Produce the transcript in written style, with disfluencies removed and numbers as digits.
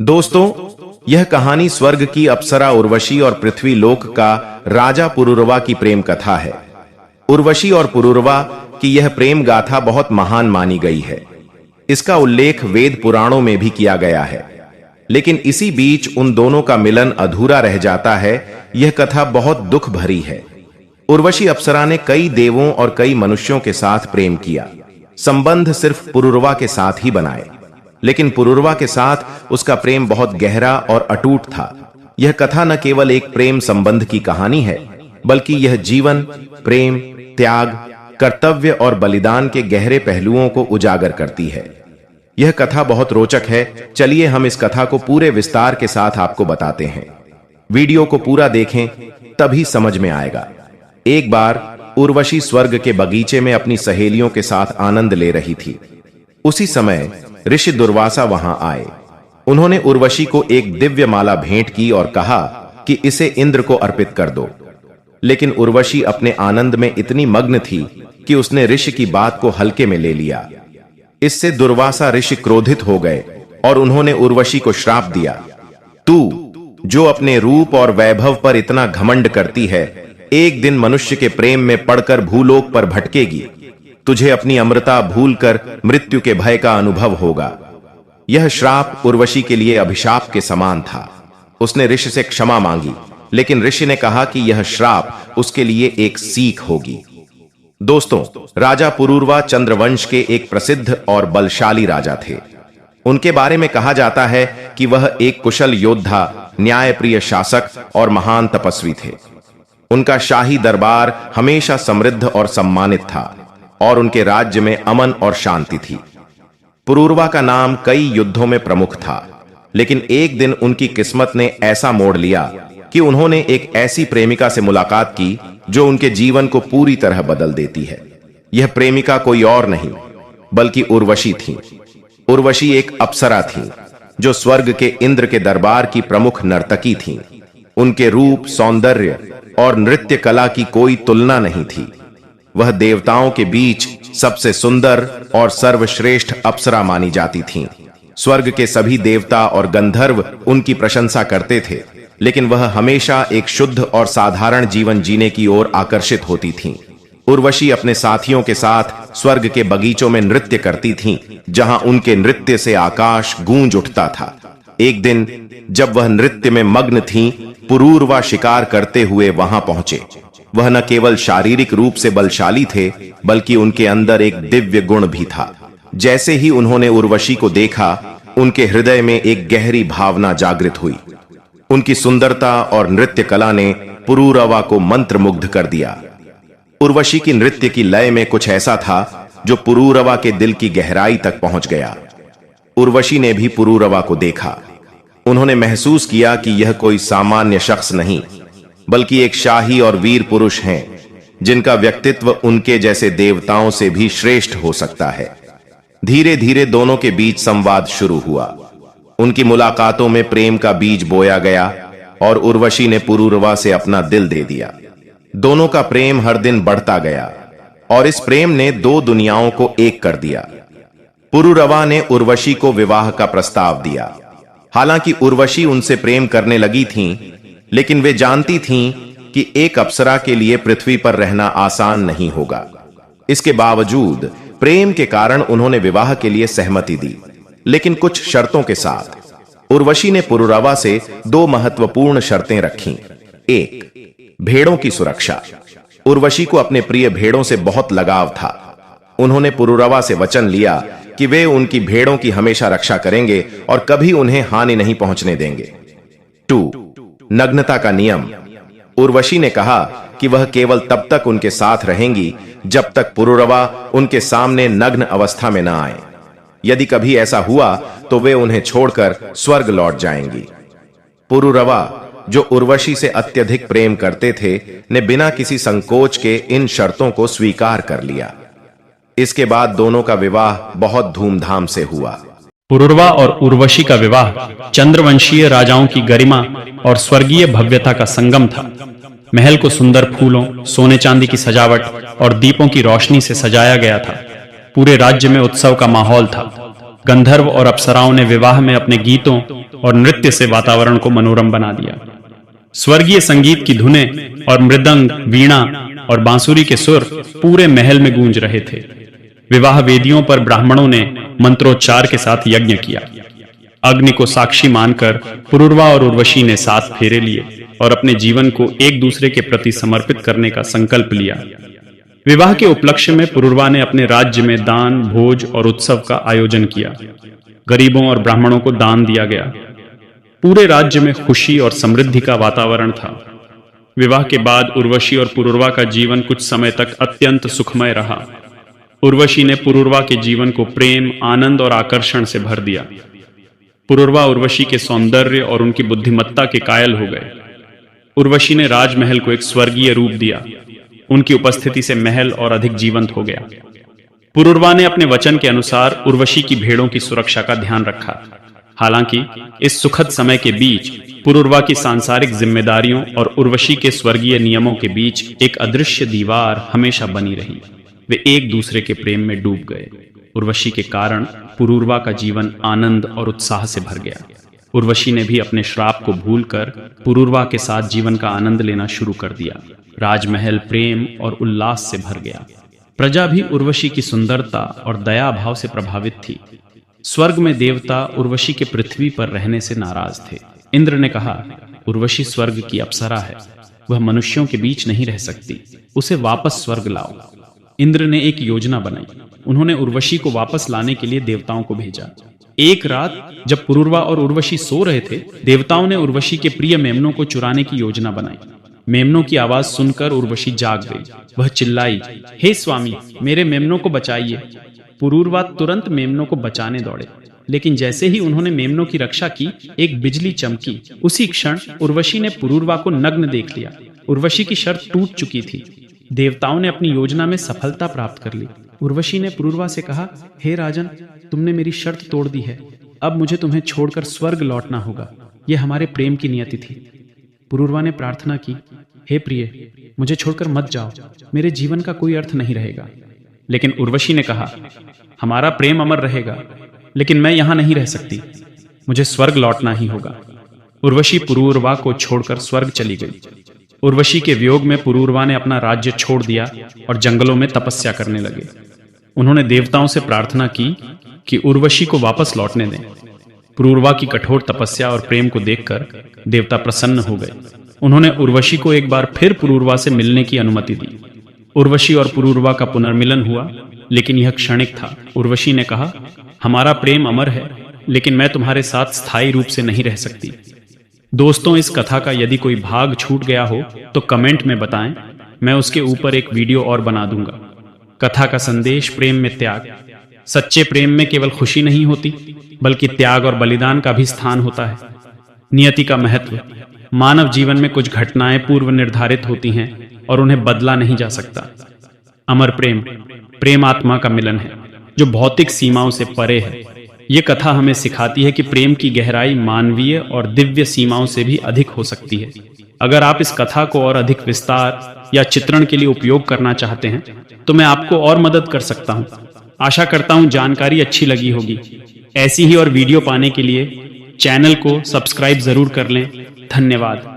दोस्तों, यह कहानी स्वर्ग की अप्सरा उर्वशी और पृथ्वी लोक का राजा पुरूरवा की प्रेम कथा है। उर्वशी और पुरूरवा की यह प्रेम गाथा बहुत महान मानी गई है। इसका उल्लेख वेद पुराणों में भी किया गया है, लेकिन इसी बीच उन दोनों का मिलन अधूरा रह जाता है। यह कथा बहुत दुख भरी है। उर्वशी अप्सरा ने कई देवों और कई मनुष्यों के साथ प्रेम किया। संबंध सिर्फ पुरूरवा के साथ ही बनाए, लेकिन पुरूरवा के साथ उसका प्रेम बहुत गहरा और अटूट था। यह कथा न केवल एक प्रेम संबंध की कहानी है, बल्कि यह जीवन, प्रेम, त्याग, कर्तव्य और बलिदान के गहरे पहलुओं को उजागर करती है। यह कथा बहुत रोचक है। चलिए हम इस कथा को पूरे विस्तार के साथ आपको बताते हैं। वीडियो को पूरा देखें, तभी समझ में आएगा। एक बार उर्वशी स्वर्ग के बगीचे में अपनी सहेलियों के साथ आनंद ले रही थी। उसी समय ऋषि दुर्वासा वहां आए। उन्होंने उर्वशी को एक दिव्य माला भेंट की और कहा कि इसे इंद्र को अर्पित कर दो। लेकिन उर्वशी अपने आनंद में इतनी मग्न थी कि उसने ऋषि की बात को हल्के में ले लिया। इससे दुर्वासा ऋषि क्रोधित हो गए और उन्होंने उर्वशी को श्राप दिया, तू जो अपने रूप और वैभव पर इतना घमंड करती है, एक दिन मनुष्य के प्रेम में पड़कर भूलोक पर भटकेगी। तुझे अपनी अमृता भूलकर मृत्यु के भय का अनुभव होगा। यह श्राप उर्वशी के लिए अभिशाप के समान था। उसने ऋषि से क्षमा मांगी, लेकिन ऋषि ने कहा कि यह श्राप उसके लिए एक सीख होगी। दोस्तों, राजा पुरूरवा चंद्रवंश के एक प्रसिद्ध और बलशाली राजा थे। उनके बारे में कहा जाता है कि वह एक कुशल योद्धा, न्यायप्रिय शासक और महान तपस्वी थे। उनका शाही दरबार हमेशा समृद्ध और सम्मानित था और उनके राज्य में अमन और शांति थी। पुरूरवा का नाम कई युद्धों में प्रमुख था, लेकिन एक दिन उनकी किस्मत ने ऐसा मोड़ लिया कि उन्होंने एक ऐसी प्रेमिका से मुलाकात की जो उनके जीवन को पूरी तरह बदल देती है। यह प्रेमिका कोई और नहीं बल्कि उर्वशी थी। उर्वशी एक अप्सरा थी जो स्वर्ग के इंद्र के दरबार की प्रमुख नर्तकी थी। उनके रूप, सौंदर्य और नृत्य कला की कोई तुलना नहीं थी। वह देवताओं के बीच सबसे सुंदर और सर्वश्रेष्ठ अप्सरा मानी जाती थीं। स्वर्ग के सभी देवता और गंधर्व उनकी प्रशंसा करते थे, लेकिन वह हमेशा एक शुद्ध और साधारण जीवन जीने की ओर आकर्षित होती थीं। उर्वशी अपने साथियों के साथ स्वर्ग के बगीचों में नृत्य करती थीं, जहां उनके नृत्य से आकाश गूंज उठता था। एक दिन जब वह नृत्य में मग्न थीं, पुरूरवा शिकार करते हुए वहां पहुंचे। वह न केवल शारीरिक रूप से बलशाली थे, बल्कि उनके अंदर एक दिव्य गुण भी था। जैसे ही उन्होंने उर्वशी को देखा, उनके हृदय में एक गहरी भावना जागृत हुई। उनकी सुंदरता और नृत्य कला ने पुरूरवा को मंत्रमुग्ध कर दिया। उर्वशी की नृत्य की लय में कुछ ऐसा था जो पुरूरवा के दिल की गहराई तक पहुंच गया। उर्वशी ने भी पुरूरवा को देखा। उन्होंने महसूस किया कि यह कोई सामान्य शख्स नहीं, बल्कि एक शाही और वीर पुरुष हैं, जिनका व्यक्तित्व उनके जैसे देवताओं से भी श्रेष्ठ हो सकता है। धीरे धीरे दोनों के बीच संवाद शुरू हुआ। उनकी मुलाकातों में प्रेम का बीज बोया गया और उर्वशी ने पुरूरवा से अपना दिल दे दिया। दोनों का प्रेम हर दिन बढ़ता गया और इस प्रेम ने दो दुनियाओं को एक कर दिया। पुरूरवा ने उर्वशी को विवाह का प्रस्ताव दिया। हालांकि उर्वशी उनसे प्रेम करने लगी थीं, लेकिन वे जानती थीं कि एक अप्सरा के लिए पृथ्वी पर रहना आसान नहीं होगा। इसके बावजूद प्रेम के कारण उन्होंने विवाह के लिए सहमति दी, लेकिन कुछ शर्तों के साथ। उर्वशी ने पुरूरवा से दो महत्वपूर्ण शर्तें रखीं। एक, भेड़ों की सुरक्षा। उर्वशी को अपने प्रिय भेड़ों से बहुत लगाव था। उन्होंने पुरूरवा से वचन लिया कि वे उनकी भेड़ों की हमेशा रक्षा करेंगे और कभी उन्हें हानि नहीं पहुंचने देंगे। 2, नग्नता का नियम। उर्वशी ने कहा कि वह केवल तब तक उनके साथ रहेंगी जब तक पुरूरवा उनके सामने नग्न अवस्था में न आए। यदि कभी ऐसा हुआ तो वे उन्हें छोड़कर स्वर्ग लौट जाएंगी। पुरूरवा, जो उर्वशी से अत्यधिक प्रेम करते थे, ने बिना किसी संकोच के इन शर्तों को स्वीकार कर लिया। इसके बाद दोनों का विवाह बहुत धूमधाम से हुआ। पुरूरवा और उर्वशी का विवाह चंद्रवंशीय राजाओं की गरिमा और स्वर्गीय भव्यता का संगम था। महल को सुंदर फूलों, सोने चांदी की सजावट और दीपों की रोशनी से सजाया गया था। पूरे राज्य में उत्सव का माहौल था। गंधर्व और अप्सराओं ने विवाह में अपने गीतों और नृत्य से वातावरण को मनोरम बना दिया। स्वर्गीय संगीत की धुनें और मृदंग, वीणा और बांसुरी के सुर पूरे महल में गूंज रहे थे। विवाह वेदियों पर ब्राह्मणों ने मंत्रोच्चार के साथ यज्ञ किया। अग्नि को साक्षी मानकर पुरूरवा और उर्वशी ने 7 फेरे लिए और अपने जीवन को एक दूसरे के प्रति समर्पित करने का संकल्प लिया। विवाह के उपलक्ष्य में पुरूरवा ने अपने राज्य में दान, भोज और उत्सव का आयोजन किया। गरीबों और ब्राह्मणों को दान दिया गया। पूरे राज्य में खुशी और समृद्धि का वातावरण था। विवाह के बाद उर्वशी और पुरूरवा का जीवन कुछ समय तक अत्यंत सुखमय रहा। उर्वशी ने पुरूरवा के जीवन को प्रेम, आनंद और आकर्षण से भर दिया। पुरूरवा उर्वशी के सौंदर्य और उनकी बुद्धिमत्ता के कायल हो गए। उर्वशी ने राजमहल को एक स्वर्गीय रूप दिया। उनकी उपस्थिति से महल और अधिक जीवंत हो गया। पुरूरवा ने अपने वचन के अनुसार उर्वशी की भेड़ों की सुरक्षा का ध्यान रखा। हालांकि इस सुखद समय के बीच पुरूरवा की सांसारिक जिम्मेदारियों और उर्वशी के स्वर्गीय नियमों के बीच एक अदृश्य दीवार हमेशा बनी रही। वे एक दूसरे के प्रेम में डूब गए। उर्वशी के कारण पुरूरवा का जीवन आनंद और उत्साह से भर गया। उर्वशी ने भी अपने श्राप को भूलकर पुरूरवा के साथ जीवन का आनंद लेना शुरू कर दिया। राजमहल प्रेम और उल्लास से भर गया। प्रजा भी उर्वशी की सुंदरता और दया भाव से प्रभावित थी। स्वर्ग में देवता उर्वशी के पृथ्वी पर रहने से नाराज थे। इंद्र ने कहा, उर्वशी स्वर्ग की अप्सरा है, वह मनुष्यों के बीच नहीं रह सकती, उसे वापस स्वर्ग लाओ। इंद्र ने एक योजना बनाई। उन्होंने उर्वशी को वापस लाने के लिए देवताओं को भेजा। एक रात जब पुरूरवा और उर्वशी सो रहे थे, देवताओं ने उर्वशी के प्रिय मेमनों को चुराने की योजना बनाई। मेमनों की आवाज सुनकर उर्वशी जाग गई। वह चिल्लाई, हे स्वामी, मेरे मेमनों को बचाइए। पुरूरवा तुरंत मेमनों को बचाने दौड़े, लेकिन जैसे ही उन्होंने मेमनों की रक्षा की, एक बिजली चमकी। उसी क्षण उर्वशी ने पुरूरवा को नग्न देख लिया। उर्वशी की शर्त टूट चुकी थी। देवताओं ने अपनी योजना में सफलता प्राप्त कर ली। उर्वशी ने पुरूरवा से कहा, हे राजन, तुमने मेरी शर्त तोड़ दी है। अब मुझे तुम्हें छोड़कर स्वर्ग लौटना होगा। यह हमारे प्रेम की नियति थी। पुरूरवा ने प्रार्थना की, हे प्रिय, मुझे छोड़कर मत जाओ, मेरे जीवन का कोई अर्थ नहीं रहेगा। लेकिन उर्वशी ने कहा, हमारा प्रेम अमर रहेगा, लेकिन मैं यहां नहीं रह सकती, मुझे स्वर्ग लौटना ही होगा। उर्वशी पुरूरवा को छोड़कर स्वर्ग चली गई। उर्वशी के वियोग में पुरूरवा ने अपना राज्य छोड़ दिया और जंगलों में तपस्या करने लगे। उन्होंने देवताओं से प्रार्थना की कि उर्वशी को वापस लौटने दें। पुरूरवा की कठोर तपस्या और प्रेम को देखकर देवता प्रसन्न हो गए। उन्होंने उर्वशी को एक बार फिर पुरूरवा से मिलने की अनुमति दी। उर्वशी और पुरूरवा का पुनर्मिलन हुआ, लेकिन यह क्षणिक था। उर्वशी ने कहा, हमारा प्रेम अमर है, लेकिन मैं तुम्हारे साथ स्थायी रूप से नहीं रह सकती। दोस्तों, इस कथा का यदि कोई भाग छूट गया हो तो कमेंट में बताएं, मैं उसके ऊपर एक वीडियो और बना दूंगा। कथा का संदेश प्रेम में त्याग। सच्चे प्रेम में केवल खुशी नहीं होती, बल्कि त्याग और बलिदान का भी स्थान होता है। नियति का महत्व। मानव जीवन में कुछ घटनाएं पूर्व निर्धारित होती हैं और उन्हें बदला नहीं जा सकता। अमर प्रेम, प्रेम आत्मा का मिलन है जो भौतिक सीमाओं से परे है। ये कथा हमें सिखाती है कि प्रेम की गहराई मानवीय और दिव्य सीमाओं से भी अधिक हो सकती है। अगर आप इस कथा को और अधिक विस्तार या चित्रण के लिए उपयोग करना चाहते हैं तो मैं आपको और मदद कर सकता हूं। आशा करता हूं जानकारी अच्छी लगी होगी। ऐसी ही और वीडियो पाने के लिए चैनल को सब्सक्राइब जरूर कर लें। धन्यवाद।